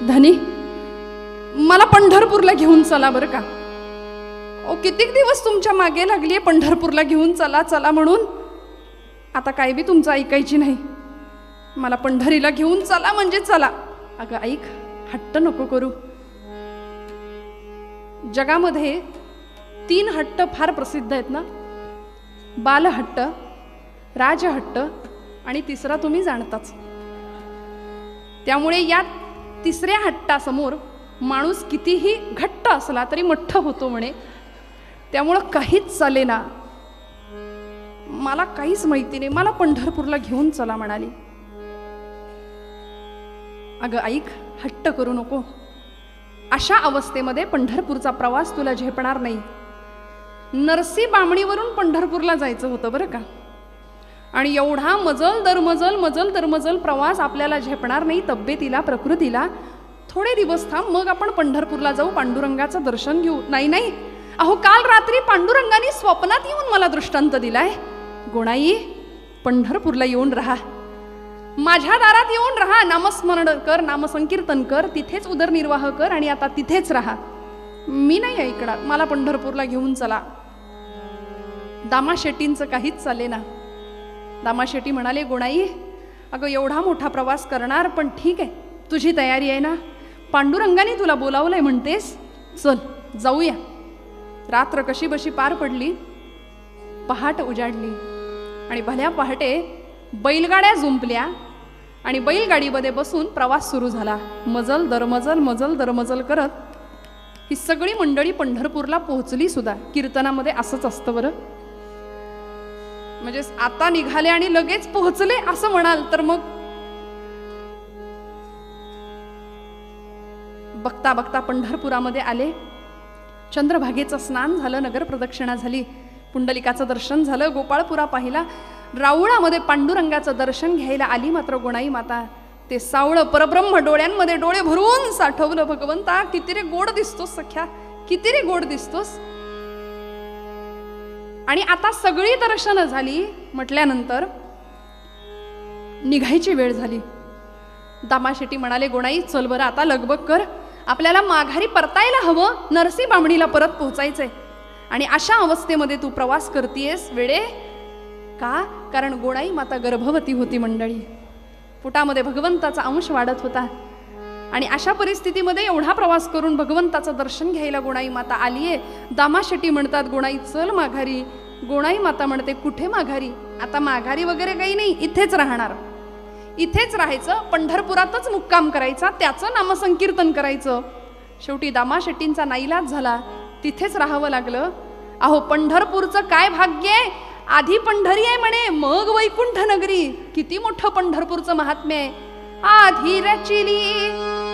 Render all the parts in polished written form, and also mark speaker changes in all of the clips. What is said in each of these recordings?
Speaker 1: धनी, मला पंढरपूरला घेऊन चला बरं का. ओ कितीक दिवस तुमच्या मागे लागलीये पंढरपूरला घेऊन चला चला म्हणून. आता काय बी तुमचं ऐकायची नाही. मला पंढरीला घेऊन चला म्हणजे चला. अगं ऐक, हट्ट नको करू. जगामध्ये 3 हट्ट फार प्रसिद्ध आहेत ना. बालहट्ट, राजहट्ट आणि तिसरा तुम्ही जाणताच. त्यामुळे या तिसऱ्या हट्टासमोर माणूस कितीही घट्ट असला तरी मठ्ठ होतो म्हणे. त्यामुळं काहीच चालेना. मला काहीच माहिती नाही, मला पंढरपूरला घेऊन चला म्हणाली. अगं ऐक, हट्ट करू नको. अशा अवस्थेमध्ये पंढरपूरचा प्रवास तुला झेपणार नाही. नरसी बामणीवरून पंढरपूरला जायचं होतं बरं का. आणि एवढा मजल दरमजल प्रवास आपल्याला झेपणार नाही. तब्येतीला, प्रकृतीला. थोडे दिवस थांब, मग आपण पंढरपूरला जाऊ, पांडुरंगाचं दर्शन घेऊ. नाही, अहो काल रात्री पांडुरंगाने स्वप्नात येऊन मला दृष्टांत दिलाय. गोणाई, पंढरपूरला येऊन राहा, माझ्या दारात येऊन राहा, नामस्मरण कर, नामसंकीर्तन कर, तिथेच उदरनिर्वाह कर आणि आता तिथेच राहा. मी नाही ऐकणार, मला पंढरपूरला घेऊन चला. दामा शेट्टींचं काहीच चालेना. दामा शेट्टी म्हणाले, गोणाई अगं एवढा मोठा प्रवास करणार, पण ठीक आहे, तुझी तयारी आहे ना, पांडुरंगाने तुला बोलावलंय म्हणतेस, चल जाऊया. रात्र कशी बशी पार पडली. पहाट उजाडली आणि भल्या पहाटे बैलगाड्या जुंपल्या आणि बैलगाडीमध्ये बसून प्रवास सुरू झाला. मजल दरमजल करत ही सगळी मंडळी पंढरपूरला पोहोचली सुद्धा. कीर्तनामध्ये असंच असतं बरं. म्हणजे आता निघाले आणि लगेच पोहोचले असं म्हणाल तर मग बघता बघता पंढरपुरामध्ये आले. चंद्रभागेचं स्नान झालं, नगर प्रदक्षिणा झाली, पुंडलिकाचं दर्शन झालं, गोपाळपुरा पाहिला. राऊळामध्ये पांडुरंगाचं दर्शन घ्यायला आली मात्र गोणाई माता. ते सावळं परब्रह्म डोळ्यांमध्ये डोळे भरून साठवलं. भगवंता किती रे गोड दिसतोस सख्या, किती रे गोड दिसतोस. आणि आता सगळी दर्शनं झाली म्हटल्यानंतर निघायची वेळ झाली. दामा शेट्टी म्हणाले, गोणाई चल बरं आता लगबग कर, आपल्याला माघारी परतायला हवं, नरसी बामणीला परत पोहोचायचंय. आणि अशा अवस्थेमध्ये तू प्रवास करतेयस वेडे का? कारण गोणाई माता गर्भवती होती मंडळी. पोटामध्ये भगवंताचा अंश वाढत होता. आणि अशा परिस्थितीमध्ये एवढा प्रवास करून भगवंताचं दर्शन घ्यायला गोणाई माता आलीये. दामा शेट्टी म्हणतात, गोणाई चल माघारी. गोणाई माता म्हणते, कुठे माघारी? आता माघारी वगैरे काही नाही, इथेच राहणार, इथेच राहायचं, पंढरपुरातच मुक्काम करायचा, त्याचं नामसंकीर्तन करायचं. शेवटी दामा शेट्टींचा नाईलाज झाला, तिथेच राहावं लागलं. अहो पंढरपूरचं काय भाग्य आहे, आधी पंढरी आहे म्हणे, मग वैकुंठ नगरी. किती मोठं पंढरपूरचं महात्म्य आहे. आधी रचिली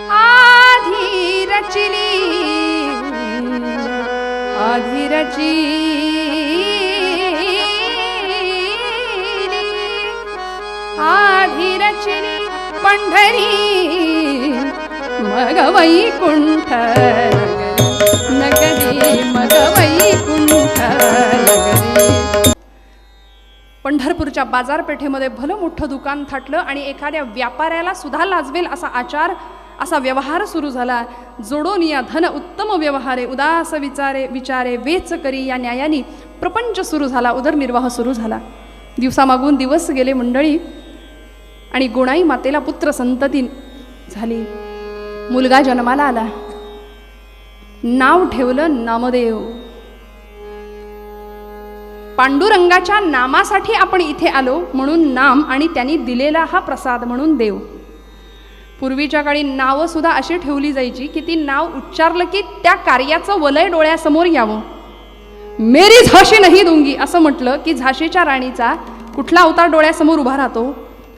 Speaker 1: आधी रचिली आधी रचिली आधी रचिली पंढरी मग वैकुंठ नगरी मग वैकुंठ नगरी. पंढरपूरच्या बाजारपेठेमध्ये भलं मोठं दुकान थाटलं आणि एखाद्या व्यापाऱ्याला सुद्धा लाजवेल असा आचार, असा व्यवहार सुरू झाला. जोडोनिया धन उत्तम व्यवहारे, उदास विचारे वेच करी, या न्यायाने प्रपंच सुरू झाला, उदरनिर्वाह सुरू झाला. दिवसामागून दिवस गेले मंडळी आणि गोणाई मातेला पुत्र संतती झाली. मुलगा जन्माला आला. नाव ठेवलं नामदेव. पांडुरंगाच्या नामासाठी आपण इथे आलो म्हणून नाम, आणि त्यांनी दिलेला हा प्रसाद म्हणून देव. पूर्वीच्या काळी नावं सुद्धा अशी ठेवली जायची की ती नाव उच्चारलं की त्या कार्याचं वलय डोळ्यासमोर यावं. मेरी झाशी नाही दूंगी असं म्हटलं की झाशीच्या राणीचा कुठला अवतार डोळ्यासमोर उभा राहतो?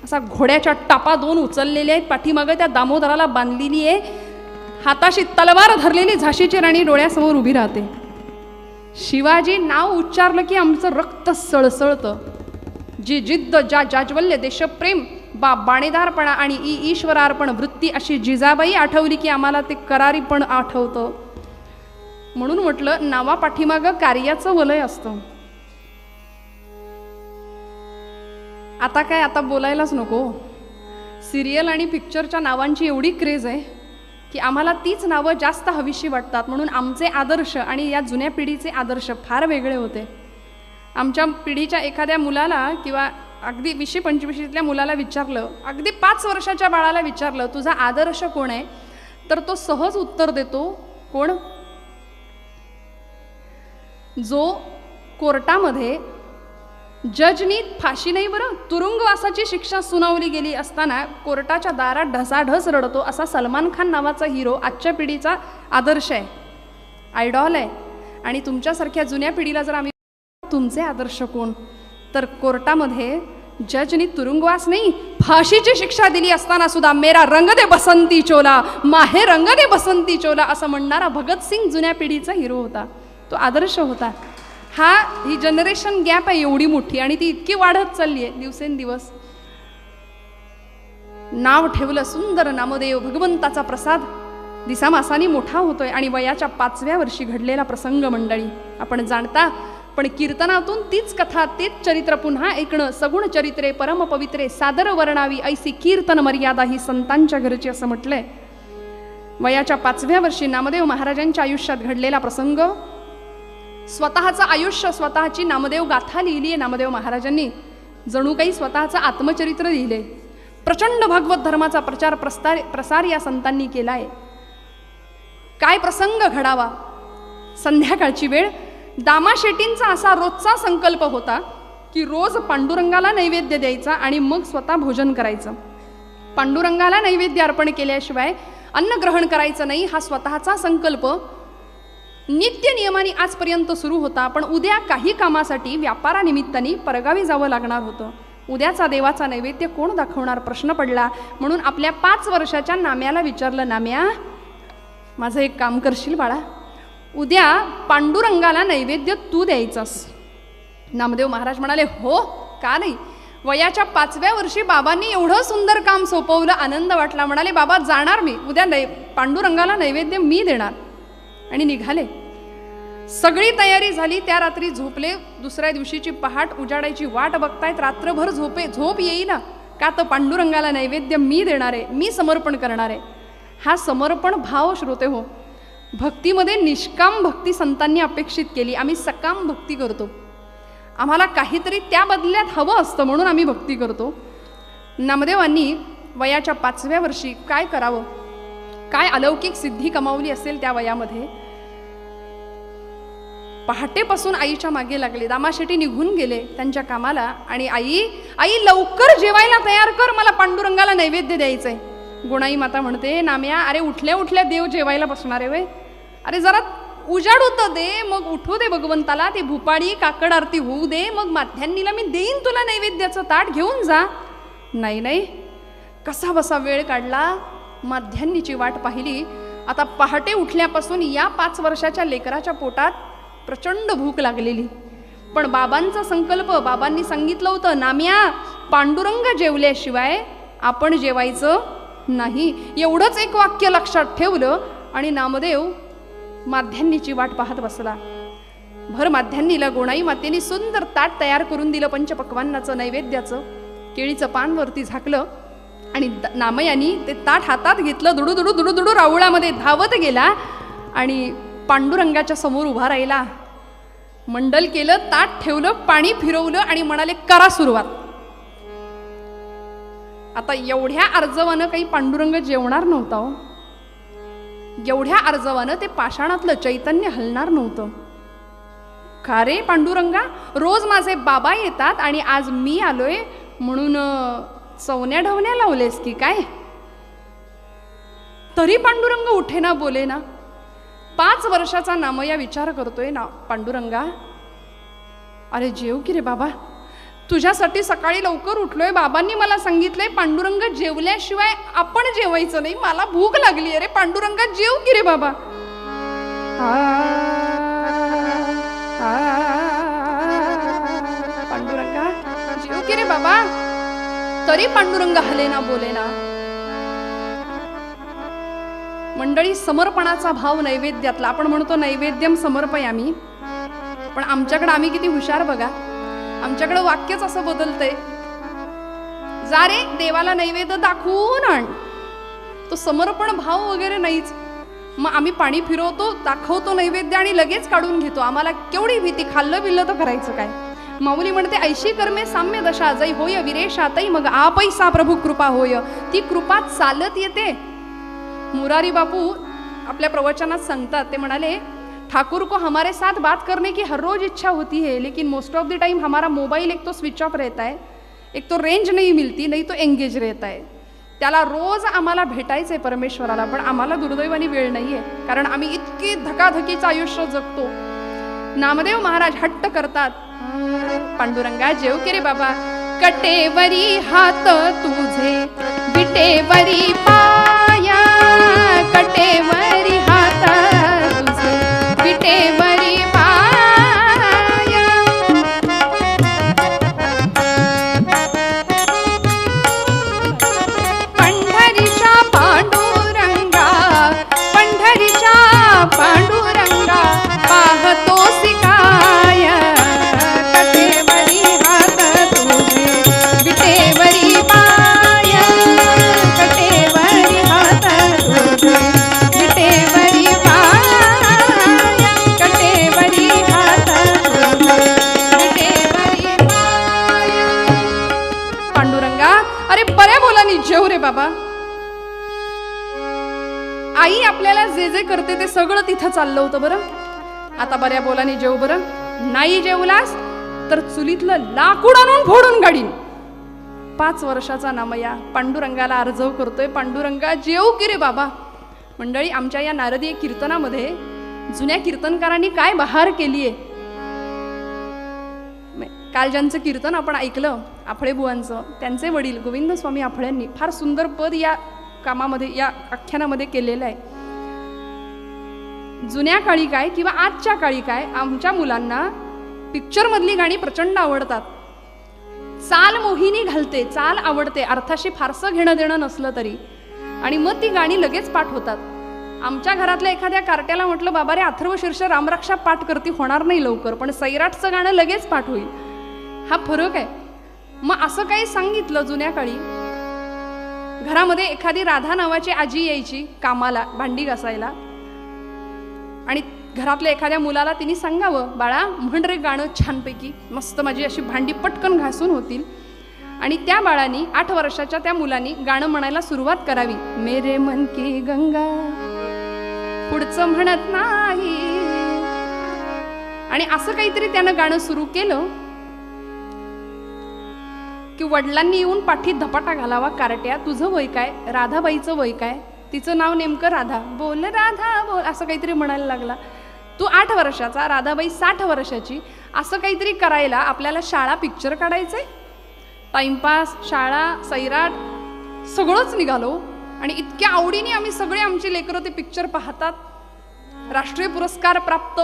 Speaker 1: असा घोड्याच्या टापा 2 उचललेल्या आहेत, पाठीमागं त्या दामोदराला बांधलेली आहे, हाताशी तलवार धरलेली झाशीची राणी डोळ्यासमोर उभी राहते. शिवाजी नाव उच्चारलं की आमचं रक्त सळसळतं. जी जिद्द, ज्या जाज्वल्य, देशप्रेम, बाणेदारपणा आणि ईश्वरार्पण वृत्ती अशी जिजाबाई आठवली की आम्हाला ते करारीपण आठवतं. म्हणून म्हटलं नावा पाठीमागं कार्याचं वलय असतं. आता काय, आता बोलायलाच नको. सिरियल आणि पिक्चरच्या नावांची एवढी क्रेज आहे, की आम्हाला तीच नावं जास्त हवीशी वाटतात, म्हणून आमचे आदर्श आणि या जुन्या पिढीचे आदर्श फार वेगळे होते. आमच्या पिढीच्या एखाद्या मुलाला किंवा अगदी 20-25 मुलाला विचारलं, अगदी 5 वर्षाच्या बाळाला विचारलं, तुझा आदर्श कोण आहे, तर तो सहज उत्तर देतो, कोण? जो कोर्टामध्ये जजनी फाशी नाही बरं, तुरुंगवासाची शिक्षा सुनावली गेली असताना कोर्टाच्या दारात ढसाढस रडतो, असा सलमान खान नावाचा हिरो आजच्या पिढीचा आदर्श आहे, आयडॉल आहे. आणि तुमच्यासारख्या जुन्या पिढीला जर आम्ही तुमचे आदर्श कोण, तर कोर्टामध्ये जजनी तुरुंगवास नाही फाशीची शिक्षा दिली असताना सुद्धा मेरा रंग दे बसंती चोला, माहे रंग दे बसंती चोला असं म्हणणारा भगतसिंग जुन्या पिढीचा हिरो होता, तो आदर्श होता. ही जनरेशन गॅप आहे एवढी मोठी आणि ती इतकी वाढत चालली आहे दिवसेंदिवस. नाव ठेवलं सुंदर नामदेव, भगवंताचा प्रसाद दिसामासानी मोठा होतोय. आणि वयाच्या 5व्या वर्षी घडलेला प्रसंग मंडळी आपण जाणता, पण कीर्तनातून तीच कथा तेच चरित्र पुन्हा ऐकणं. सगुण चरित्रे परम पवित्रे सादर वर्णावी, ऐसी कीर्तन मर्यादा ही संतांच्या घरची असं म्हटलंय. वयाच्या 5व्या वर्षी नामदेव महाराजांच्या आयुष्यात घडलेला प्रसंग, स्वतःचं आयुष्य, स्वतःची नामदेव गाथा लिहिली आहे नामदेव महाराजांनी, जणू काही स्वतःचं आत्मचरित्र लिहिले. प्रचंड भागवत धर्माचा प्रसार या संतांनी केला आहे. काय प्रसंग घडावा. संध्याकाळची वेळ. दामा शेट्टींचा असा रोजचा संकल्प होता की रोज पांडुरंगाला नैवेद्य द्यायचा आणि मग स्वतः भोजन करायचं. पांडुरंगाला नैवेद्य अर्पण केल्याशिवाय अन्न ग्रहण करायचं नाही, हा स्वतःचा संकल्प नित्य नियमाने आजपर्यंत सुरू होता. पण उद्या काही कामासाठी व्यापारानिमित्ताने परगावी जावं लागणार होतं. उद्याचा देवाचा नैवेद्य कोण दाखवणार प्रश्न पडला. म्हणून आपल्या 5 वर्षाच्या नाम्याला विचारलं, नाम्या माझं एक काम करशील बाळा, उद्या पांडुरंगाला नैवेद्य तू द्यायचास. नामदेव महाराज म्हणाले, हो का नाही. वयाच्या 5व्या वर्षी बाबांनी एवढं सुंदर काम सोपवलं, आनंद वाटला. म्हणाले, बाबा जाणार मी उद्या, पांडुरंगाला नैवेद्य मी देणार. आणि निघाले. सगळी तयारी झाली. त्या रात्री झोपले. दुसऱ्या दिवशीची पहाट उजाडायची वाट बघतायत. रात्रभर झोप येईना का, तर पांडुरंगाला नैवेद्य मी देणार आहे, मी समर्पण करणार आहे. हा समर्पण भाव श्रोते हो, भक्तीमध्ये निष्काम भक्ती संतांनी अपेक्षित केली. आम्ही सकाम भक्ती करतो, आम्हाला काहीतरी त्या बदल्यात हवं असतं म्हणून आम्ही भक्ती करतो. नामदेवांनी वयाच्या 5व्या वर्षी काय करावं, काय अलौकिक सिद्धी कमावली असेल त्या वयामध्ये. पहाटेपासून आईच्या मागे लागले. दामा शेट्टी निघून गेले त्यांच्या कामाला. आणि आई लवकर जेवायला तयार कर, मला पांडुरंगाला नैवेद्य द्यायचंय. गुणाई माता म्हणते, नाम्या अरे उठल्या उठल्या देव जेवायला बसणार आहे वे, अरे जरा उजाड होतं दे, मग उठू दे भगवंताला, ते भूपाळी काकड आरती होऊ दे, मग माध्यान्नीला मी देईन तुला नैवेद्याचं ताट, घेऊन जा. नाही, कसा बसा वेळ काढला. माध्यान्नीची वाट पाहिली. आता पहाटे उठल्यापासून या 5 वर्षाच्या लेकराच्या पोटात प्रचंड भूक लागलेली. पण बाबांचा संकल्प, बाबांनी सांगितलं होतं, नाम्या पांडुरंग जेवल्याशिवाय आपण जेवायचं नाही. एवढंच एक वाक्य लक्षात ठेवलं आणि नामदेव माध्यान्नीची वाट पाहत बसला. भर माध्यान्नीला गोणाई मातेने सुंदर ताट तयार करून दिलं पंचपक्वान्नाचं नैवेद्याचं. केळीचं पान वरती झाकलं आणि नामयानी ते ताट हातात घेतलं. दुडू राऊळामध्ये धावत गेला आणि पांडुरंगाच्या समोर उभा राहिला. मंडल केलं, ताट ठेवलं, पाणी फिरवलं आणि म्हणाले, करा सुरुवात. आता एवढ्या आर्जवानं काही पांडुरंग जेवणार नव्हता हो. एवढ्या आर्जवानं ते पाषाणातलं चैतन्य हलणार नव्हतं. का रे पांडुरंगा, रोज माझे बाबा येतात आणि आज मी आलोय म्हणून चवण्या ढवण्या लावलेस की काय. तरी पांडुरंग उठे ना बोले ना. 5 वर्षाचा नामया विचार करतोय ना, पांडुरंगा अरे जेव की रे बाबा, तुझ्यासाठी सकाळी लवकर उठलोय, बाबांनी मला सांगितलंय पांडुरंग जेवल्याशिवाय आपण जेवायचं नाही, मला भूक लागली अरे पांडुरंगा जेव की रे बाबा. पांडुरंगा जेव की रे बाबा. तरी पांडुरंग हलेना बोलेना. मंडळी, समर्पणाचा भाव नैवेद्यातला. आपण म्हणतो नैवेद्यम समर्पयामी, पण आमच्याकडे आम्ही किती हुशार बघा. आमच्याकडे वाक्यच असं बदलतंय, जा रे देवाला नैवेद्य दाखवून आण. तो समर्पण भाव वगैरे नाहीच. मग आम्ही पाणी फिरवतो, दाखवतो नैवेद्य आणि लगेच काढून घेतो. आम्हाला केवढी भीती, खाल्लं बिल्लं तर करायचं काय. माऊली म्हणते ऐशी कर्मे साम्य दशा जै होय विरेशातई मग आपैसा प्रभू कृपा होय. ती कृपा चालत येते. मुरारी बापू आपल्या प्रवचनात सांगतात, ते म्हणाले ठाकुर को हमारे साथ बात करने की हर रोज इच्छा होती है, लेकिन मोस्ट ऑफ द टाइम हमारा मोबाइल एक तो स्विच ऑफ रहता है, एक तो रेंज नहीं मिलती, नहीं तो एंगेज रहता है. त्याला रोज आम्हाला भेटायचंय परमेश्वराला, पण आम्हाला दुर्दैवाने वेळ नाहीये, कारण आम्ही इतके धकाधकीचं आयुष्य जगतो. नामदेव महाराज हट्ट करतात, पांडुरंगा जेव की रे बाबा, कटेवरी हात तुझे विटेवरी पाया, कटेवरी हात तुझे विटेवरी पाया. पंढरीच्या पांडुरंगा, पंढरीच्या पांडुरंगा पाहतोसी काय, कटेवरी हात तुझे विटेवरी पाया, कटेवरी हात तुझे विटेवरी पाया, कटेवरी हात तुझे विटेवरी पाया. पांडुरंगा अरे बऱ्या बोलानी जेव रे बाबा. आई आपल्याला जे जे करते ते सगळं तिथं चाललं होतं बरं. आता बऱ्या बोलानी जेव बरं. नाही जेवलास तर चुलीतलं लाकूड आणून फोडून गाडीन. 5 वर्षाचा नामया पांडुरंगाला अर्जव करतोय, पांडुरंगा जेव की रे बाबा. मंडळी, आमच्या या नारदीय कीर्तनामध्ये जुन्या कीर्तनकारांनी काय बहार केलीये. काल ज्यांचं कीर्तन आपण ऐकलं आफळे बुवांचं, त्यांचे वडील गोविंद स्वामी आफळ्यांनी फार सुंदर पद या कामामध्ये, या आख्यानामध्ये केलेलं आहे. जुन्या काळी काय किंवा आजच्या काळी काय, आमच्या मुलांना पिक्चर मधली गाणी प्रचंड आवडतात. चाल मोहिनी घालते, चाल आवडते, अर्थाशी फारसं घेणं देणं नसलं तरी, आणि मग ती गाणी लगेच पाठ होतात. आमच्या घरातल्या एखाद्या कार्ट्याला म्हटलं बाबा रे अथर्व शीर्ष रामरक्षा पाठ करती, होणार नाही लवकर, पण सैराटचं गाणं लगेच पाठ होईल. हा फरक आहे. मग असं काही सांगितलं जुन्या काळी, घरामध्ये एखादी राधा नावाची आजी यायची कामाला भांडी घासायला, आणि घरातल्या एखाद्या मुलाला तिने सांगावं बाळा म्हण रे गाणं छानपैकी, मस्त माझी अशी भांडी पटकन घासून होतील. आणि त्या बाळानी 8 वर्षाच्या त्या मुलांनी गाणं म्हणायला सुरुवात करावी, मेरे मन की गंगा, पुढचं म्हणत नाही. आणि असं काहीतरी त्यानं गाणं सुरू केलं की वडिलांनी येऊन पाठीत धपाटा घालावा, कार्ट्या तुझं वय काय, राधाबाईचं वय काय, तिचं नाव नेमकं राधा, बोल राधा बोल, असं काहीतरी म्हणायला लागला. तू 8 वर्षाचा, राधाबाई 60 वर्षाची, असं काहीतरी करायला आपल्याला शाळा पिक्चर काढायचंय, टाइमपास, शाळा, सैराट सगळंच निघालो. आणि इतक्या आवडीने आम्ही सगळे आमची लेकरं ते पिक्चर पाहतात, राष्ट्रीय पुरस्कार प्राप्त.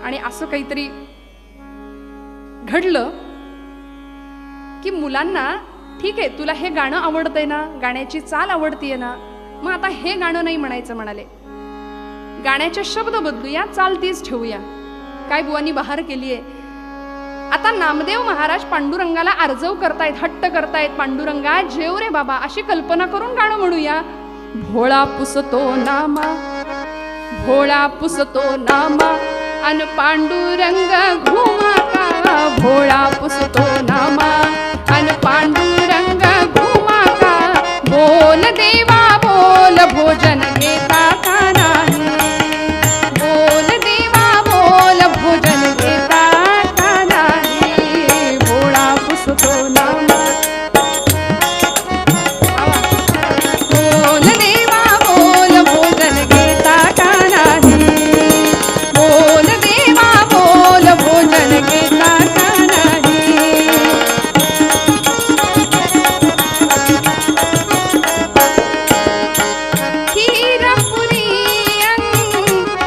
Speaker 1: आणि असं काहीतरी घडलं की मुलांना, ठीक आहे तुला हे गाणं आवडतंय ना, गाण्याची चाल आवडतीये ना, मग आता हे गाणं नाही म्हणायचं म्हणाले, गाण्याचे शब्द बदलूया, चाल तीच ठेवूया. काय बुवांनी बहार केलीये. आता नामदेव महाराज पांडुरंगाला अर्जव करतायत, हट्ट करतायत, पांडुरंगा जेव रे बाबा, अशी कल्पना करून गाणं म्हणूया. भोळा पुसतो नामा, भोळा पुसतो नामा, अन पांडुरंग घुमा का, भोळा पुसतो नामा, अन पांडुरंग घुमा का, बोल देवा बोल भोजन घेता का नाही, बोल देवा बोल भोजन घेता का नाही, भोळा पुसतो नामा, बोल देवा बोल भोजन घेता का नाही, बोल देवा बोल भोजन घेता का नाही.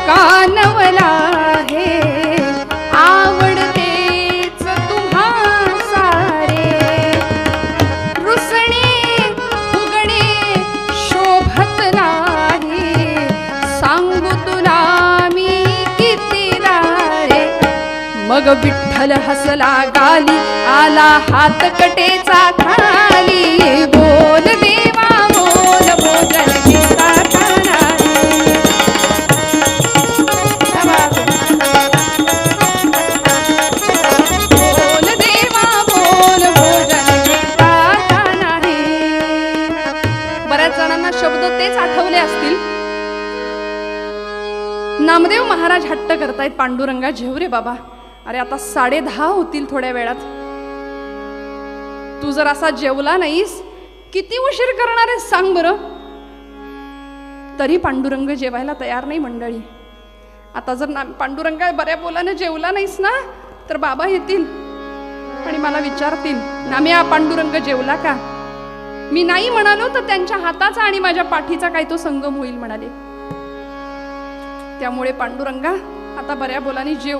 Speaker 1: कानवला हे आवडतेच तुम्हा सारे, रुसणे फुगणे शोभत नाही, सांगू तुला मी किती रे. मग विठ्ठल हसला गाली, आला हात कटेचा खाली, बोल देवा बोल भोजन घेता का नाही. बोल देवा बोल भोजन घेता का नाही. बऱ्याच जणांना शब्द तेच आठवले असतील. नामदेव महाराज हट्ट करतायत, पांडुरंगा जेव रे बाबा. अरे आता 10:30 होतील थोड्या वेळात. तू जर असा जेवला नाहीस, किती उशीर करणार आहेस सांग बरं. तरी पांडुरंग जेवायला तयार नाही मंडळी. आता जर पांडुरंगा बऱ्या बोलाने जेवला नाहीस ना, तर बाबा येतील आणि मला विचारतील, नाम्या पांडुरंग जेवला का. मी नाही म्हणालो तर त्यांच्या हाताचा आणि माझ्या पाठीचा काय तो संगम होईल म्हणाले. त्यामुळे पांडुरंगा आता बऱ्या बोलाने जेव.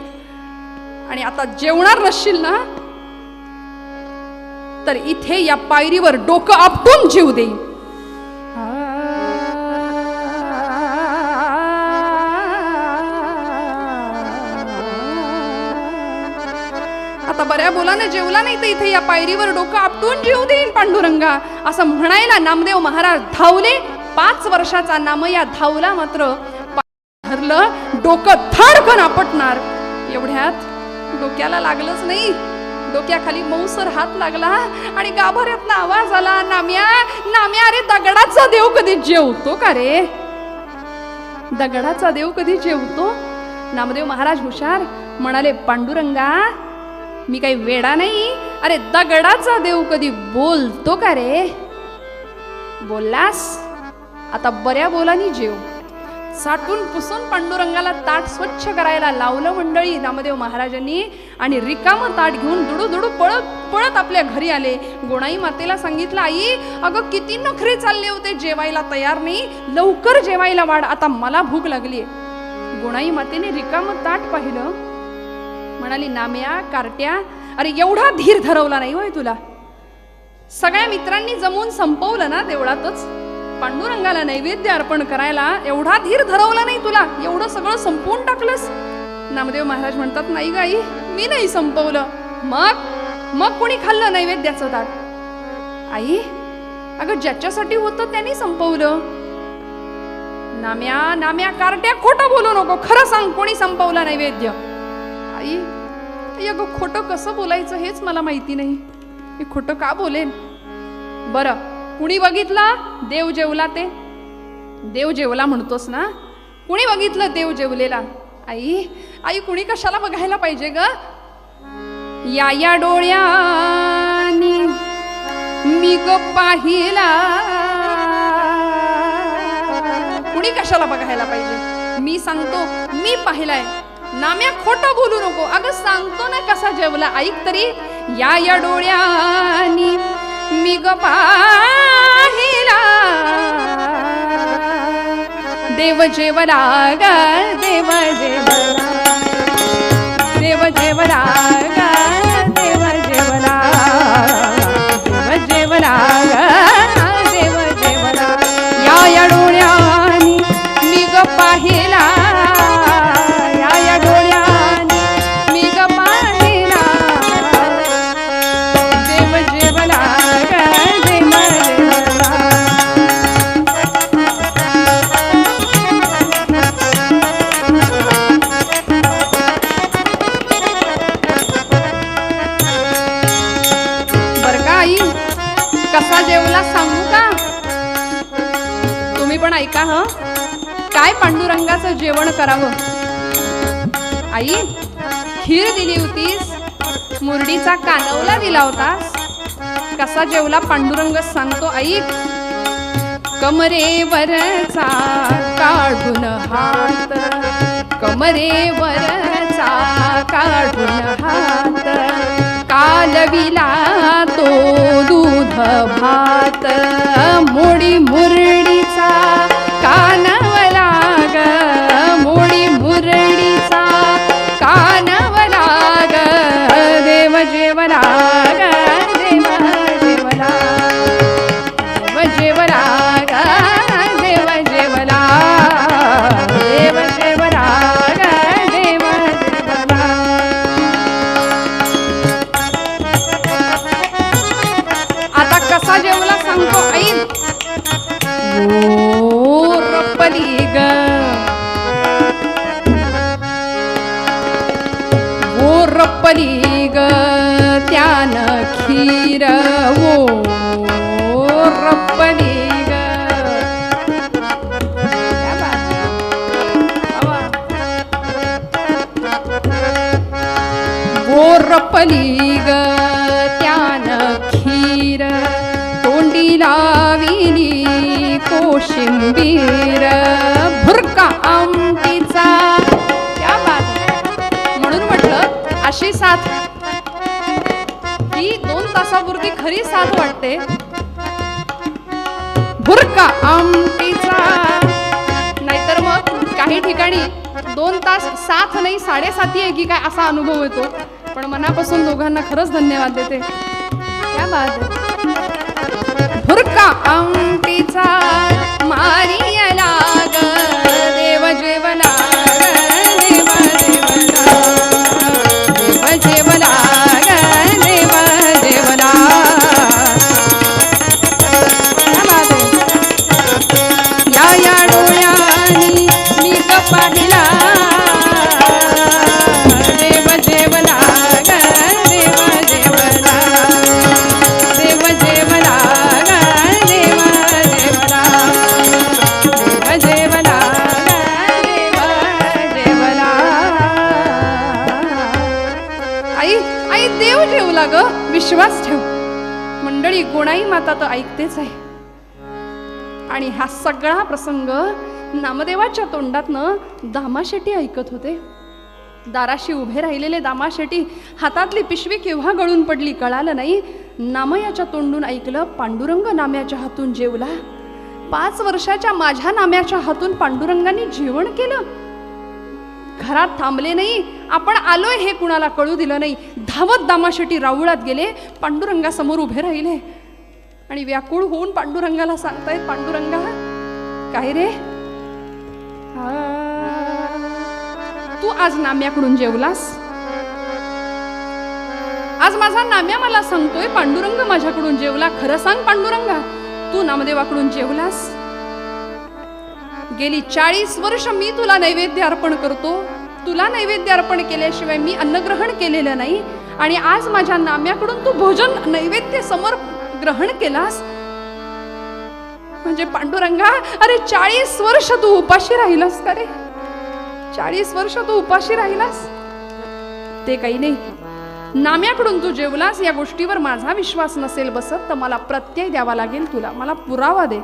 Speaker 1: आणि आता जेवणार नसशील ना, तर इथे या पायरीवर डोकं आपटून जीव देईल. आता बऱ्या बोलाने जेवला नाही तर इथे या पायरीवर डोकं आपटून जीव देईल पांडुरंगा, असं म्हणायला नामदेव महाराज धावले. 5 वर्षाचा नामया धावला, मात्र धरलं डोकं धडकन आपटणार. एवढ्यात डोक्याला लागलंच नाही, डोक्याखाली मऊसर हात लागला आणि गाभाऱ्यातनं आवाज आला, नाम्या नाम्या, अरे दगडाचा देव कधी जेवतो का रे. दगडाचा देव कधी जेवतो. नामदेव महाराज हुशार म्हणाले, पांडुरंगा मी काही वेडा नाही. अरे दगडाचा देव कधी बोलतो का रे. बोललास, आता बऱ्या बोलानी जेव. साठून पुसून पांडुरंगाला ताट स्वच्छ करायला लावलं मंडळी नामदेव महाराजांनी. आणि रिकामं ताट घेऊन दुडू पळत पळत आपल्या घरी आले. गोणाई मातेला सांगितलं, आई अगं किती नखरे चालले होते, जेवायला तयार नाही, लवकर जेवायला वाढ, आता मला भूक लागली. गोणाई मातेने रिकामं ताट पाहिलं, म्हणाली, नाम्या कार्ट्या, अरे एवढा धीर धरवला नाही होय तुला. सगळ्या मित्रांनी जमून संपवलं ना देवळातच पांडुरंगाला नैवेद्य अर्पण करायला, एवढा धीर धरवला नाही तुला, एवढं सगळं संपवून टाकलंस. नामदेव महाराज म्हणतात, नाही गाई मी नाही संपवलं. मग कोणी खाल्लं नैवेद्याचं ताट. आई अगं ज्याच्यासाठी होतं त्यांनी संपवलं. नाम्या कार्ट्या खोटं बोलू नको, खरं सांग कोणी संपवलं नैवेद्य. आई अगं खोटं कसं बोलायचं हेच मला माहिती नाही, मी खोटं का बोलेन. बरं कुणी बघितला देव जेवला ते. देव जेवला म्हणतोस ना, कुणी बघितलं देव जेवलेला. आई कुणी कशाला बघायला पाहिजे ग. या डोळ्यानी मी ग पाहिला. कुणी कशाला बघायला पाहिजे, मी सांगतो मी पाहिलाय. नाम्या खोटं बोलू नको. अगं सांगतो ना कसा जेवला, ऐक तरी. या डोळ्यानी मी ग पाहिला, देव जेवला ग देव जेवला, देव जेवला ग देव जेवला, देव जेवला ग देव जेवला. या डोळ्यानी मी ग पाहिला, या डोळ्यानी मी ग पाहिला, देव जेवला ग देव जेवला. बर का आई, कसा जेवला सांगू का. तुम्ही पण ऐका ह. काय पांडुरंगाचं जेवण करावं. आई खीर दिली होतीस, मुरडीचा कालवला दिला होतास, कसा जेवला पांडुरंग सांगतो ऐक. कमरेवरचा काढून हात, कमरेवरचा काढून हात, कालविला तो दूध भात, मोडी मुरडीचा कानवला ग, मोडी मुरडीचा कानवला ग, देव जेवला ग देव जेवला, देव जेवला ग देव जेवला, देव जेवला ग देव जेवला. आता कसा जेवला सांगतो ऐक. झोपली ग त्यान खीर, तोंडी लाविली कोशिंबीर, भुरका आमटीचा. क्या बात. म्हणून म्हटलं अशी साथ ही 2 तासापुरती खरी साथ वाटते. भुरका आमटीचा. नाहीतर मग काही ठिकाणी 2 तास साथ नाही 7.5 आहे की काय असा अनुभव येतो. पण मनापासून दोघांना खरंच धन्यवाद देते. क्या बात आहे. भुरका आमटीचा मारियला ग देव जेवला, देव जेवला, देव जेवला ग देव जेवला. या डोळ्यानी मी पाहिला देव जेवला ग देव जेवला, देव जेवला ग देव जेवला, देव जेवला ग देव जेवला. आई आई देव जेवला ग, विश्वास ठेव. मंडळी कोणाही माता तर ऐकतेच आहे. आणि हा सगळा प्रसंग नामदेवाच्या तोंडातनं दामाशेट्टी ऐकत होते. दाराशी उभे राहिलेले दामाशेट्टी हातातली पिशवी केव्हा गळून पडली कळालं नाही. नामयाच्या तोंडून ऐकलं पांडुरंग नाम्याच्या हातून जेवला. 5 वर्षाच्या माझ्या नाम्याच्या हातून पांडुरंगाने जेवण केलं. घरात थांबले नाही, आपण आलोय हे कुणाला कळू दिलं नाही. धावत दामाशेट्टी राऊळात गेले, पांडुरंगासमोर उभे राहिले आणि व्याकुळ होऊन पांडुरंगाला सांगतायत, पांडुरंगा काय रे, तू आज नाम्याकडून जेवलास. आज माझा नाम्या मला सांगतोय पांडुरंग माझ्याकडून जेवला. खरं सांग पांडुरंगा, तू नामदेवाकडून जेवलास. गेली 40 वर्ष मी तुला नैवेद्य अर्पण करतो. तुला नैवेद्य अर्पण केल्याशिवाय मी अन्नग्रहण केलेलं नाही. आणि आज माझ्या नाम्याकडून तू भोजन नैवेद्य समोर ग्रहण केलास. म्हणजे पांडुरंगा, अरे 40 वर्ष तू उपाशी राहिलास का रे? 40 वर्ष तू उपाशी राहिलास. ते काही नाही, नाम्याकडून तू जेवलास या गोष्टीवर माझा विश्वास नसेल बसत तर मला प्रत्यय द्यावा लागेल तुला. मला पुरावा दे,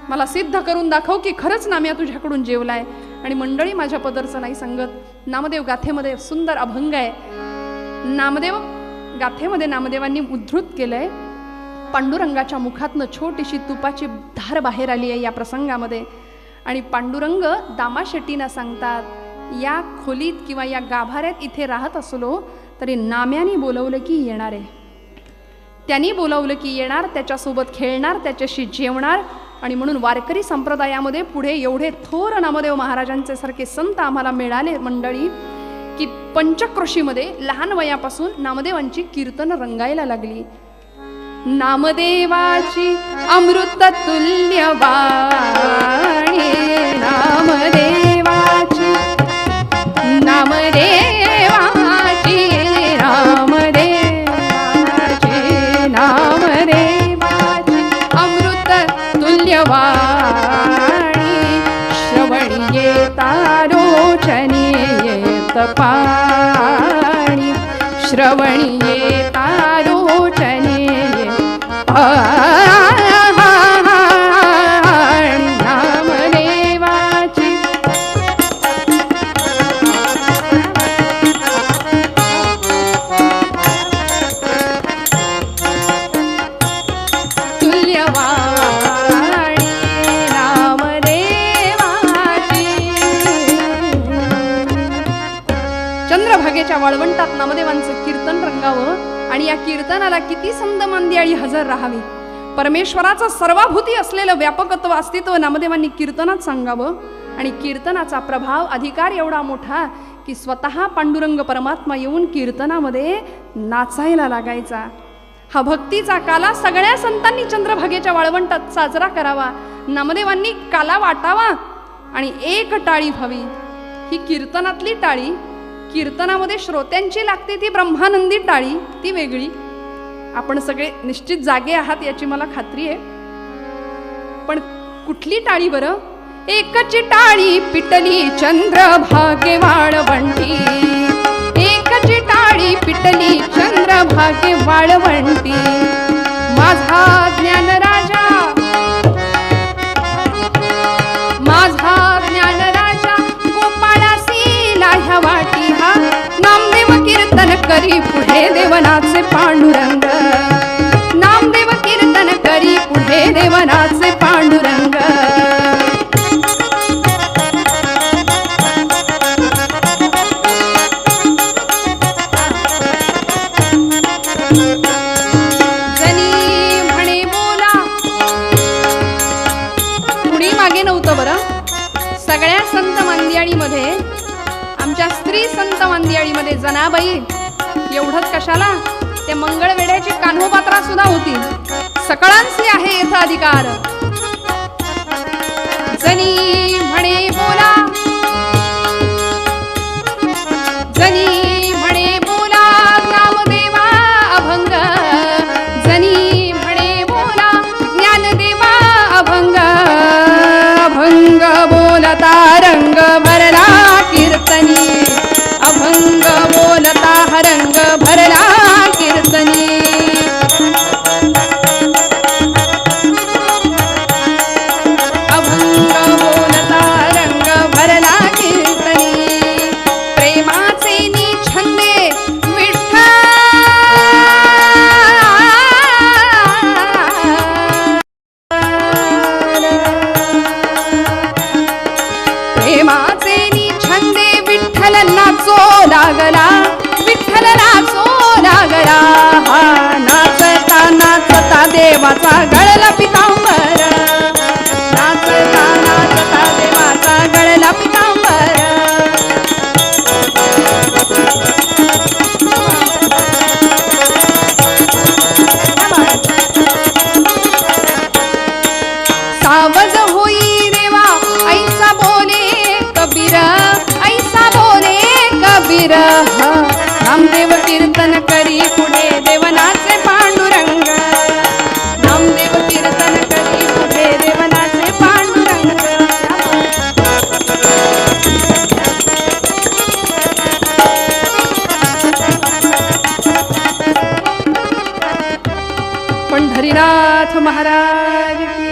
Speaker 1: मला सिद्ध करून दाखव की खरंच नाम्या तुझ्याकडून जेवलाय. आणि मंडळी माझ्या पदरचं नाही सांगत. नामदेव गाथेमध्ये सुंदर अभंग आहे. नामदेव गाथेमध्ये नामदेवांनी उद्धृत केलंय, पांडुरंगाच्या मुखातनं छोटीशी तुपाची धार बाहेर आली आहे या प्रसंगामध्ये. आणि पांडुरंग दामाशेट्टींना सांगतात, या खोलीत किंवा या गाभाऱ्यात इथे राहत असलो तरी नाम्याने बोलवलं की येणार आहे. त्यांनी बोलवलं की येणार, त्याच्यासोबत खेळणार, त्याच्याशी जेवणार. आणि म्हणून वारकरी संप्रदायामध्ये पुढे एवढे थोर नामदेव महाराजांचे सारखे संत आम्हाला मिळाले मंडळी की पंचक्रोशीमध्ये लहान वयापासून नामदेवांची कीर्तन रंगायला लागली. नामदेवाची अमृत तुल्य वाणी, नामदेवाची, नामदेवाची, नामदेवाची, नामदेवाची अमृत तुल्य वाणी. श्रवणी येता रोचनी येत पाणी, श्रवणी येता रोचनी नामदेवाची. तुल्यवाणी नामदेवाची. चंद्रभागेच्या वाळवंटात नामदेवांचं कीर्तन रंगावं आणि या कीर्तनाला किती संत मांदियाळी हजर राहावी. परमेश्वराचं सर्वाभूती असलेलं व्यापकत्व अस्तित्व नामदेवांनी कीर्तनात सांगावं. आणि कीर्तनाचा प्रभाव अधिकार एवढा मोठा की स्वतः पांडुरंग परमात्मा येऊन कीर्तनामध्ये नाचायला लागायचा. हा भक्तीचा काला सगळ्या संतांनी चंद्रभागेच्या वाळवंटात साजरा करावा. नामदेवांनी काला वाटावा आणि एक टाळी व्हावी. ही कीर्तनातली टाळी, कीर्तनामध्ये श्रोत्यांची लागते ती ब्रह्मानंदी टाळी, ती वेगळी. आपण सगळे निश्चित जागे आहात याची मला खात्री आहे. पण कुठली टाळी बरं? एकची टाळी पिटली चंद्रभागे वाळवंटी, एकची टाळी काळी पिटली चंद्रभागे वाळवंटी. माझा ज्ञान राजा, माझा ज्ञान राजा गोपाळासी लाह्या वाटी. हा नामदेव कीर्तन करी पुढे देवनाचे पांडुरंग. नामदेव कीर्तन करी पुढे देवनाचे पांडुरंग. जनी म्हणे बोला, कुणी मागे नव्हतं बरं. सगळ्या संत मांदियाळीमध्ये, आमच्या स्त्री संत मांदियाळीमध्ये जनाबाई एवढंच कशाला, त्या मंगळवेड्याची कान्होपात्रा सुद्धा होती. सकळांसी आहे येथ अधिकार. जनी म्हणे बोला, जनी म्हणे बोला नामदेवा अभंग. जनी म्हणे बोला ज्ञानदेवा अभंग. अभंग बोलता रंग भरला कीर्तनी. अभंग बोलता रंग भरला कीर्तनी. अभंग बोलता रंग भरला कीर्तनी. प्रेमाचे निछंदे विठ्ठल. प्रेमाचे निछंदे विठ्ठल नाचो लागला. विठ्ठल नाचो लागला. हा नाचता नाचता देवाचा गळला पितांबर. नाचता नाचता देवाचा गळला पितांबर. सावध होई देवा ऐसा बोले कबीर. ऐसा बोले कबीर. नामदेव कीर्तन करी पुढे देवनाचे पांडुरंग. नामदेव कीर्तन करी पुढे देवनाचे पांडुरंग. पंढरीनाथ महाराज की.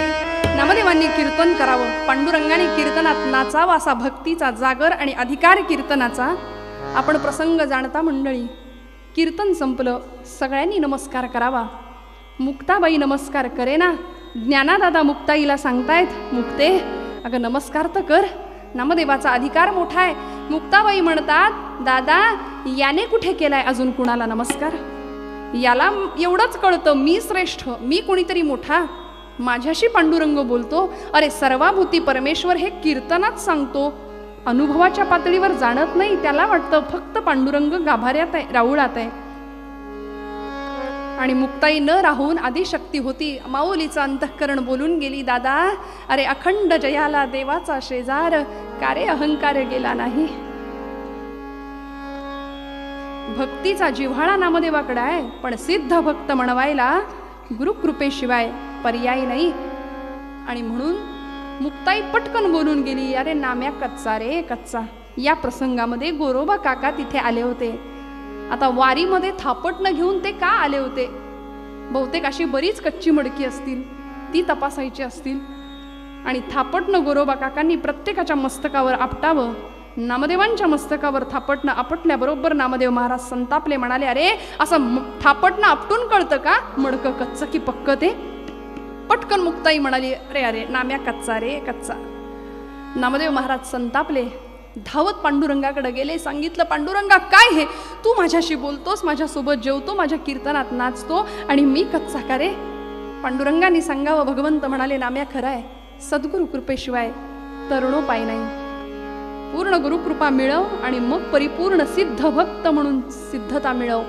Speaker 1: नामदेवांनी कीर्तन करावं, पांडुरंगाने कीर्तनात नाचावा, असा भक्तीचा जागर आणि अधिकार कीर्तनाचा आपण प्रसंग जाणता मंडळी. कीर्तन संपलं, सगळ्यांनी नमस्कार करावा. मुक्ताबाई नमस्कार करे ना. ज्ञानादादा मुक्ताईला सांगतायत, मुक्ते अगं नमस्कार तर कर, नामदेवाचा अधिकार मोठा आहे. मुक्ताबाई म्हणतात, दादा याने कुठे केलाय अजून कुणाला नमस्कार. याला एवढंच कळतं मी श्रेष्ठ, मी कोणीतरी मोठा, माझ्याशी पांडुरंग बोलतो. अरे सर्वाभूती परमेश्वर हे कीर्तनात सांगतो, अनुभवाच्या पातळीवर जाणत नाही. त्याला वाटतं फक्त पांडुरंग गाभाऱ्यात आहे, राऊळात आहे. आणि मुक्ताई न राहून आदिशक्ती होती, माऊलीचं अंतःकरण बोलून गेली, दादा अरे अखंड जयाला देवाचा शेजार, कारे अहंकार गेला नाही. भक्तीचा जिव्हाळा नामदेवाकडे आहे, पण सिद्ध भक्त म्हणवायला गुरुकृपेशिवाय पर्याय नाही. आणि म्हणून मुक्ताई पटकन बोलून गेली, अरे नाम्या कच्चा रे कच्चा. या प्रसंगामध्ये गोरोबा काका तिथे आले होते. आता वारीमध्ये थापटणं घेऊन ते का आले होते? बहुतेक अशी बरीच कच्ची मडकी असतील, ती तपासायची असतील. आणि थापटणं गोरोबा काकांनी प्रत्येकाच्या मस्तकावर आपटावं. नामदेवांच्या मस्तकावर थापटणं आपटल्याबरोबर नामदेव महाराज संतापले, म्हणाले, अरे असं थापटणं आपटून कळतं का मडकं कच्चं की पक्क ते? पटकन मुक्ताई म्हणाली, अरे अरे नाम्या कच्चा रे कच्चा. नामदेव महाराज संतापले, धावत पांडुरंगाकडे गेले, सांगितलं, पांडुरंगा काय हे, तू माझ्याशी बोलतोस, माझ्यासोबत जेवतो, माझ्या कीर्तनात नाचतो आणि मी कच्चा का रे? पांडुरंगाने सांगावं. भगवंत म्हणाले, नाम्या खरं आहे, सद्गुरु कृपेशिवाय तरुणोपाय नाही. पूर्ण गुरुकृपा मिळव आणि मग परिपूर्ण सिद्ध भक्त म्हणून सिद्धता मिळव.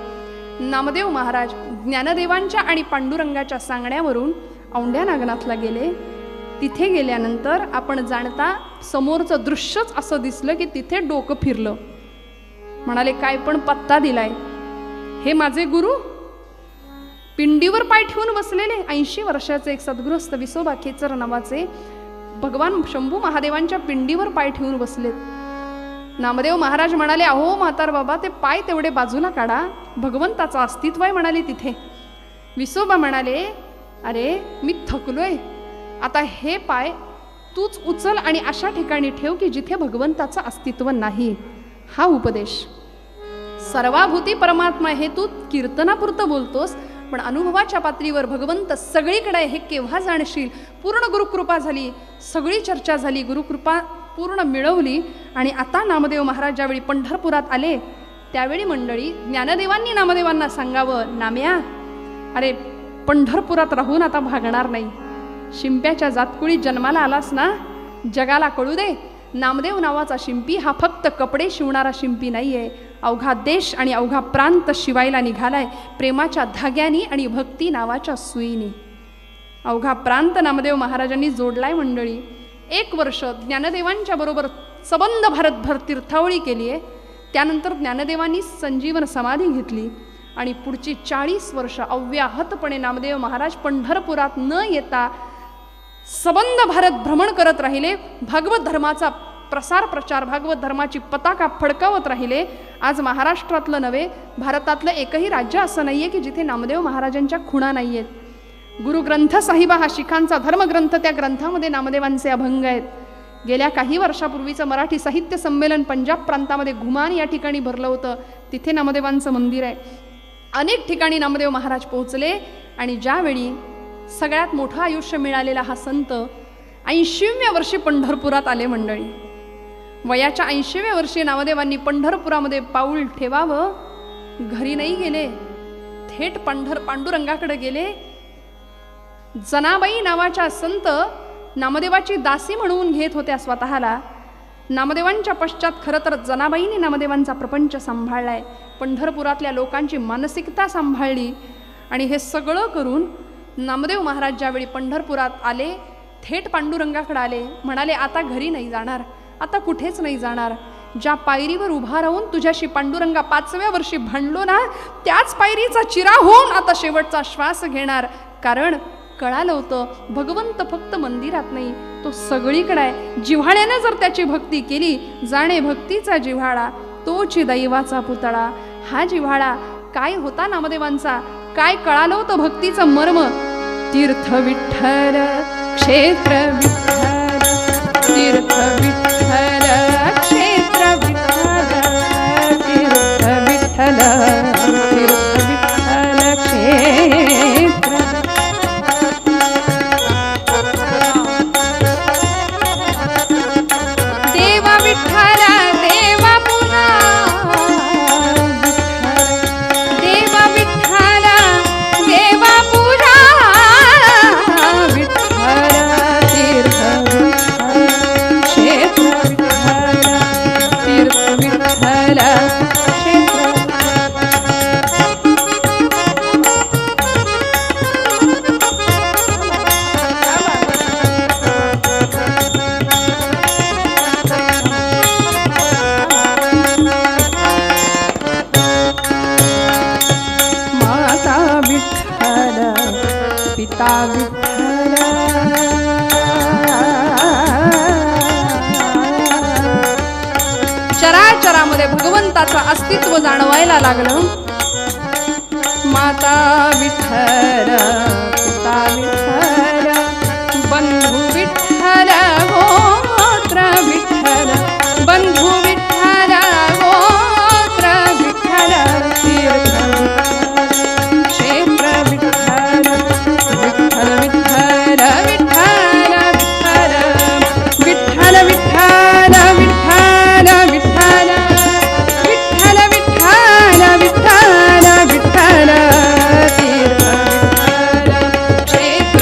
Speaker 1: नामदेव महाराज ज्ञानदेवांच्या आणि पांडुरंगाच्या सांगण्यावरून औंढ्या नागनाथला गेले. तिथे गेल्यानंतर आपण जाणता समोरचं दृश्यच असं दिसलं की तिथे डोकं फिरलं. म्हणाले, काय पण पत्ता दिलाय, हे माझे गुरु पिंडीवर पाय ठेवून बसलेले 80 वर्षाचे एक सद्गृहस्थ विसोबा खेचर नावाचे भगवान शंभू महादेवांच्या पिंडीवर पाय ठेवून बसलेत. नामदेव महाराज म्हणाले, अहो म्हातार बाबा, ते पाय तेवढे बाजूला काढा, भगवंताचं अस्तित्व आहे म्हणाले तिथे. विसोबा म्हणाले, अरे मी थकलोय, आता हे पाय तूच उचल आणि अशा ठिकाणी ठेव की जिथे भगवंताचं अस्तित्व नाही. हा उपदेश. सर्वाभूती परमात्मा हे तू कीर्तनापुरतं बोलतोस, पण अनुभवाच्या पातळीवर भगवंत सगळीकडे हे केव्हा जाणशील. पूर्ण गुरुकृपा झाली, सगळी चर्चा झाली, गुरुकृपा पूर्ण मिळवली. आणि आता नामदेव महाराज ज्यावेळी पंढरपुरात आले त्यावेळी मंडळी ज्ञानदेवांनी नामदेवांना सांगावं, नाम्या, अरे पंढरपुरात राहून आता भागणार नाही. शिंप्याच्या जातकुळीत जन्माला आलास ना, जगाला कळू दे, नामदेव नावाचा शिंपी हा फक्त कपडे शिवणारा शिंपी नाही आहे. अवघा देश आणि अवघा प्रांत शिवायला निघालाय प्रेमाच्या धाग्यानी आणि भक्ती नावाच्या सुईनी. अवघा प्रांत नामदेव महाराजांनी जोडलाय मंडळी. 1 वर्ष ज्ञानदेवांच्या बरोबर सबंध भारतभर तीर्थावळी केली आहे. त्यानंतर ज्ञानदेवांनी संजीवन समाधी घेतली आणि पुढची 40 वर्ष अव्याहतपणे नामदेव महाराज पंढरपुरात न येता सबंध भारत भ्रमण करत राहिले. भागवत धर्माचा प्रसार प्रचार, भागवत धर्माची पताका फडकावत राहिले. आज महाराष्ट्रातलं नव्हे, भारतातलं एकही राज्य असं नाही आहे की जिथे नामदेव महाराजांच्या खुणा नाही आहेत. गुरुग्रंथ साहिबा हा शिखांचा धर्मग्रंथ, त्या ग्रंथामध्ये नामदेवांचे अभंग आहेत. गेल्या काही वर्षापूर्वीचं मराठी साहित्य संमेलन पंजाब प्रांतामध्ये घुमान या ठिकाणी भरलं होतं. तिथे नामदेवांचं मंदिर आहे. अनेक ठिकाणी नामदेव महाराज पोहोचले आणि ज्यावेळी सगळ्यात मोठं आयुष्य मिळालेला हा संत 80व्या वर्षी पंढरपुरात आले मंडळी. वयाच्या 80व्या वर्षी नामदेवांनी पंढरपुरामध्ये पाऊल ठेवावं, घरी नाही गेले, थेट पांडुरंगाकडे गेले. जनाबाई नावाच्या संत नामदेवाची दासी म्हणून घेत होत्या स्वतःला. नामदेवांच्या पश्चात खरं तर जनाबाईंनी नामदेवांचा प्रपंच सांभाळलाय, पंढरपुरातल्या लोकांची मानसिकता सांभाळली. आणि हे सगळं करून नामदेव महाराज ज्यावेळी पंढरपुरात आले, थेट पांडुरंगाकडे आले. म्हणाले, आता घरी नाही जाणार, आता कुठेच नाही जाणार. ज्या पायरीवर उभा राहून तुझ्याशी पांडुरंगा 5व्या वर्षी भांडलो ना, त्याच पायरीचा चिरा होऊन आता शेवटचा श्वास घेणार. कारण कळालं होतं, भगवंत फक्त मंदिरात नाही, तो सगळीकडे आहे. जिव्हाळ्यानं जर त्याची भक्ती केली, जाणे भक्तीचा जिव्हाळा तोची दैवाचा पुतळा. हा जिव्हाळा काय होता नामदेवांचा, काय कळालं होतं भक्तीचं मर्म. तीर्थ विठ्ठल, क्षेत्र विठ्ठल, तीर्थ विठ्ठल, क्षेत्र विठ्ठल, तीर्थ विठ्ठल, तीर्थ विठ्ठल, क्षेत्र. देवा विठ्ठल, देवा पुरा, देवा विठ्ठल, देवा पुरा, विठ्ठल, तीर्थ विठ्ठल, क्षेत्र विठ्ठल, तीर्थ विठ्ठल, क्षेत्र. माता विठ्ठल, पिता विठ्ठल, चराचरामध्ये भगवंताचं अस्तित्व जाणवायला लागलं. माता विठ्ठल, पिता विठ्ठल, बंधू विठ्ठल, गोत्र विठ्ठल, बंधू विठ्ठल, गोत्र विठ्ठल, तीर्थ विठ्ठल, क्षेत्र विठ्ठल, विठ्ठल विठ्ठल, विठ्ठल विठ्ठल, विठ्ठल विठ्ठल, विठ्ठल विठ्ठल, विठ्ठल विठ्ठल, विठ्ठल विठ्ठल, तीर्थ विठ्ठल, क्षेत्र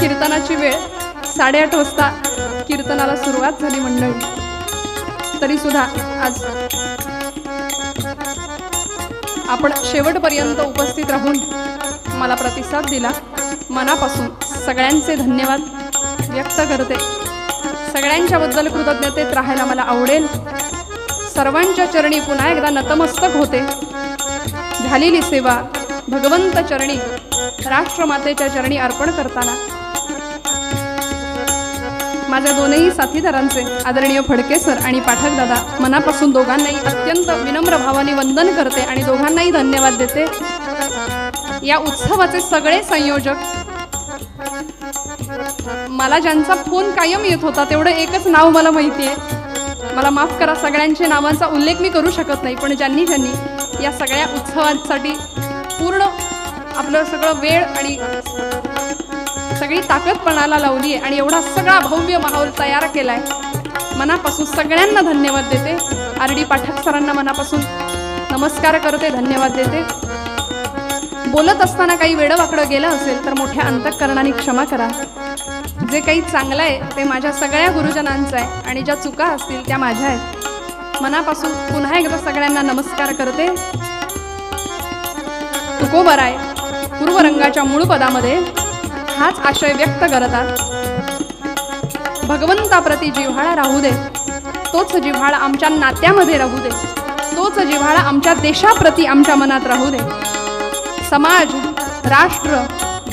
Speaker 1: कीर्तनाची वेळ 8:30 वाजता कीर्तनाला सुरुवात झाली मंडळी. तरी सुद्धा आज आपण शेवटपर्यंत उपस्थित राहून मला प्रतिसाद दिला. मनापासून सगळ्यांचे धन्यवाद व्यक्त करते. सगळ्यांच्याबद्दल कृतज्ञतेत राहायला मला आवडेल. सर्वांच्या चरणी पुन्हा एकदा नतमस्तक होते. झालेली सेवा भगवंत चरणी, राष्ट्रमातेच्या चरणी अर्पण करताना माझ्या दोनही साथीदारांचे आदरणीय फडके सर आणि पाठक दादा मनापासून दोघांनाही अत्यंत विनम्र भावाने वंदन करते आणि दोघांनाही धन्यवाद देते. या उत्सवाचे सगळे संयोजक, मला ज्यांचा फोन कायम येत होता तेवढं एकच नाव मला माहिती आहे, मला माफ करा, सगळ्यांच्या नावांचा उल्लेख मी करू शकत नाही, पण ज्यांनी ज्यांनी या सगळ्या उत्सवांसाठी पूर्ण आपलं सगळं वेळ आणि सगळी ताकद पणाला लावली आहे आणि एवढा सगळा भव्य माहोल तयार केलाय, मनापासून सगळ्यांना धन्यवाद देते. RD पाठक सरांना मनापासून नमस्कार करते, धन्यवाद देते. बोलत असताना काही वेडवाकडं गेलं असेल तर मोठ्या अंतःकरणाने क्षमा करा. जे काही चांगलं आहे ते माझ्या सगळ्या गुरुजनांचं आहे आणि ज्या चुका असतील त्या माझ्या आहेत. मनापासून पुन्हा एकदा सगळ्यांना नमस्कार करते. तुकोबराय पूर्वरंगाच्या मूळ पदामध्ये हाच आशय व्यक्त करतात, भगवंताप्रती जिव्हाळा राहू दे, तोच जिव्हाळा आमच्या नात्यामध्ये राहू दे, तोच जिव्हाळा आमच्या देशाप्रती आमच्या मनात राहू दे. समाज, राष्ट्र,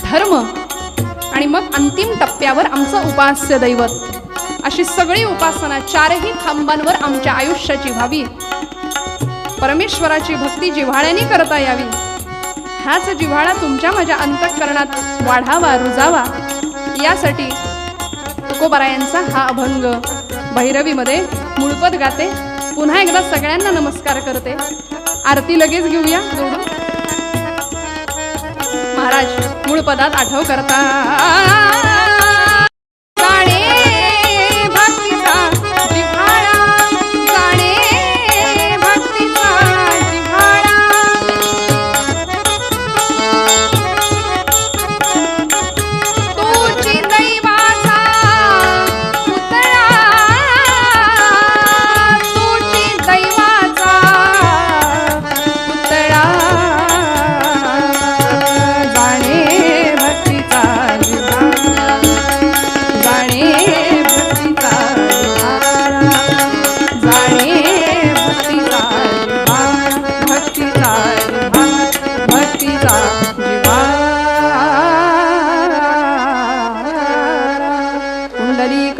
Speaker 1: धर्म आणि मग अंतिम टप्प्यावर आमचं उपास्य दैवत, अशी सगळी उपासना चारही खांबांवर आमच्या आयुष्याची व्हावी. परमेश्वराची भक्ती जिव्हाळ्याने करता यावी. हाच जिव्हाळा तुमच्या माझ्या अंतःकरणात वाढावा, रुजावा, यासाठी तुकोबरायांचा हा अभंग भैरवीमध्ये मूळपद गाते. पुन्हा एकदा सगळ्यांना नमस्कार करते. आरती लगेच घेऊया जोडून. महाराज मूळपदात आठव करता,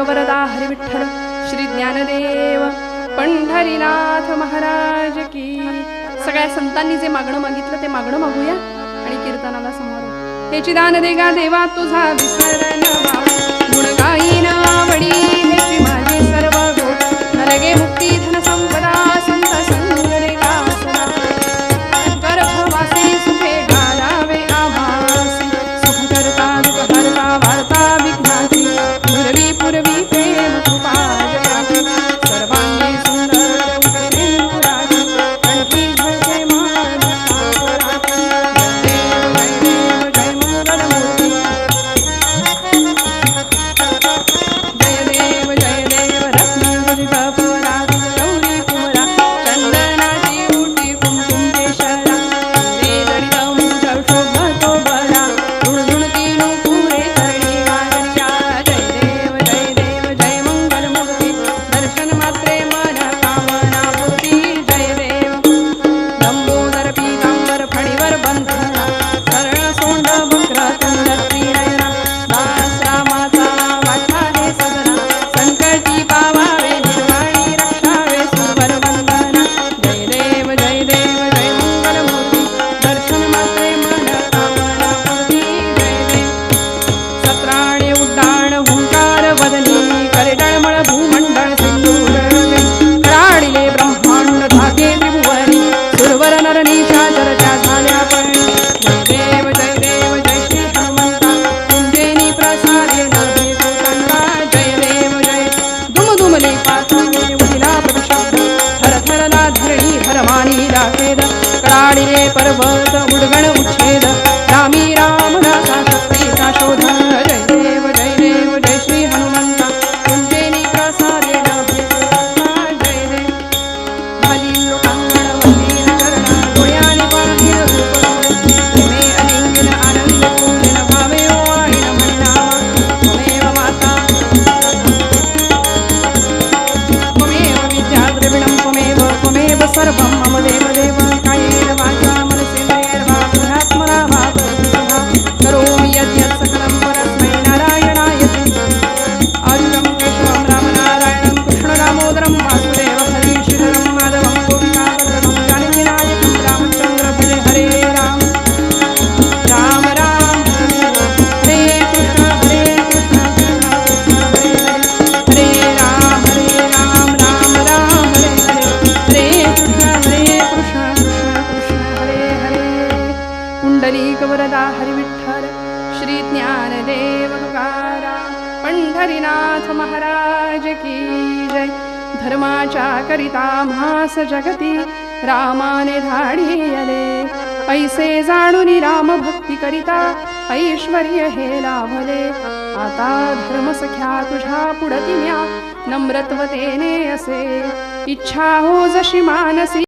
Speaker 1: वरदा हरी विठ्ठल श्री ज्ञानदेव पंढरीनाथ महाराज की. सगळ्या संतांनी जे मागणं मागितलं ते मागणं मागूया आणि कीर्तनाला समोर. हेची दान देगा देवा तुझा विसरण भाव, गुण गायीन आवडी हेची माझी सर्व गोड, न लगे मुक्ती धन संपदा संत संग देगा सदा, गर्भवासी सुखे घालावे आभासी, सुख करता दुःख हरता वार्ता विघ्नाची, पूर्वी पूर्वी प्रेम कृपा जयाची, सर्वांगी सुंदर उपेंदुराची, कंठी झळके मान सावराची. जय देव जय देव रत्नगुलित पुरात गौरी कुमरा, चंदनाची उटी कुमकुम केशरा, जडित मुठ शोभतो बरा, झुणझुणती नुपुरे करणी गागरिया. जय देव जय मंगल मूर्ती, दर्शन मात्रे मन कामना पूर्ती. जय देव लंबोदर पीतांबर फणीवर बंधना, कर्ण सोंड वक्र तुंड त्रिनयना, दास रामाचा वाटा हे सदना, संकटी पावावे निर्वाणी रक्षावे सुरवर वंदना. जय देव जय मंगल मूर्ती, दर्शन मात्रे मन कामना पूर्ती. जय देव सत्राणे उड्डाण हुंकार वदनी, करडळमळ भूमंडळ सिंधूर कराडिले ब्रह्मांड धागे त्रिभुवनी, सुरवर नर निशाचर त्या झाल्या पळणी. जय देव जय श्री हनुमंता, कुंजेनी प्रसादे नाभे भूषंता. जय देव जय दुमदुमले पाथावे उठिला प्रभुशब्द, थरथरला धरणी धर्मानी लाखेद, कडाडिले पर्वत उडगण उच्छेद, रामी रामदासा शक्तीचा शोध. जय देव हरिनाथ महाराज की जय. धर्माच्या करिता म्हास जगती रामाने धाडियले. ऐसे जाणूनी राम भक्ती करिता ऐश्वर्य हे लाभले. आता धर्म सख्या तुझ्या पुढती म्या नम्रत्वतेने असे. इच्छा हो जशी मानसी